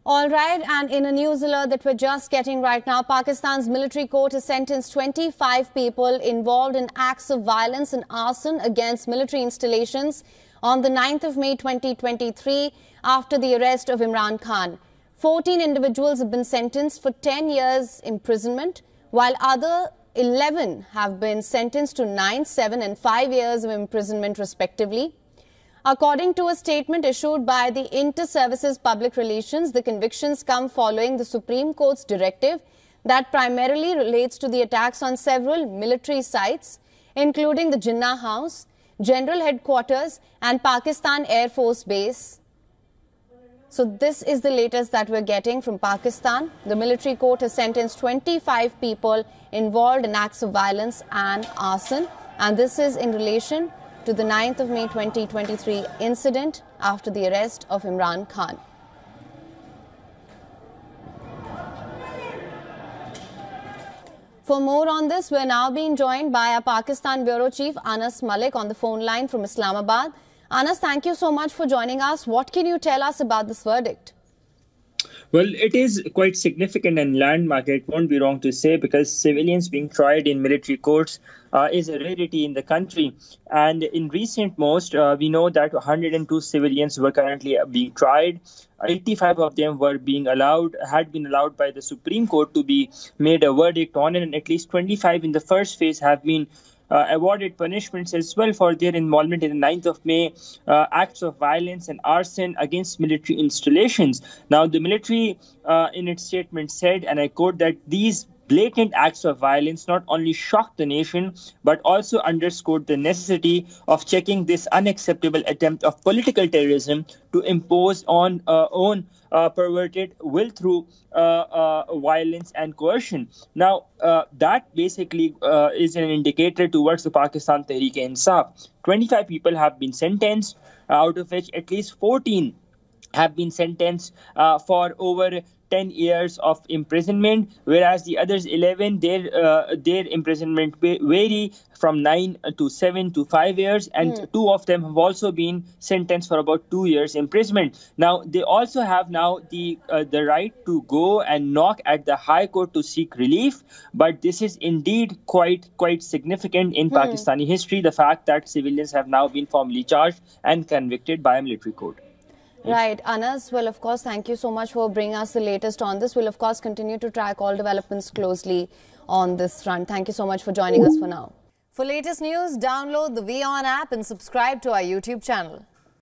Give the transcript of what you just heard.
All right, and in a news alert that we're just getting right now, Pakistan's military court has sentenced 25 people involved in acts of violence and arson against military installations on the 9th of May 2023 after the arrest of Imran Khan. 14 individuals have been sentenced for 10 years imprisonment, while other 11 have been sentenced to 9, 7 and 5 years of imprisonment respectively. According to a statement issued by the Inter-Services Public Relations, the convictions come following the Supreme Court's directive that primarily relates to the attacks on several military sites, including the Jinnah House, General Headquarters and Pakistan Air Force Base. So this is the latest that we're getting from Pakistan. The military court has sentenced 25 people involved in acts of violence and arson, and this is in relation to the 9th of May 2023 incident after the arrest of Imran Khan. For more on this, we're now being joined by our Pakistan Bureau Chief Anas Malik on the phone line from Islamabad. Anas, thank you so much for joining us. What can you tell us about this verdict? Well, it is quite significant and landmark, it won't be wrong to say, because civilians being tried in military courts is a rarity in the country. And in recent most, we know that 102 civilians were currently being tried. 85 of them had been allowed by the Supreme Court to be made a verdict on, and at least 25 in the first phase have been awarded punishments as well for their involvement in the 9th of May acts of violence and arson against military installations. Now, the military in its statement said, and I quote, that these blatant acts of violence not only shocked the nation, but also underscored the necessity of checking this unacceptable attempt of political terrorism to impose on own perverted will through violence and coercion. Now, that basically is an indicator towards the Pakistan Tehreek-e-Insaf. 25 people have been sentenced, out of which at least 14 have been sentenced for over 10 years of imprisonment, whereas the others 11, their imprisonment vary from 9 to 7 to 5 years, and 2 of them have also been sentenced for about 2 years imprisonment. Now, they also have now the right to go and knock at the High Court to seek relief, but this is indeed quite significant in Pakistani history, the fact that civilians have now been formally charged and convicted by a military court. Right, Anas. Well, of course, thank you so much for bringing us the latest on this. We'll, of course, continue to track all developments closely on this front. Thank you so much for joining us for now. For latest news, download the WION app and subscribe to our YouTube channel.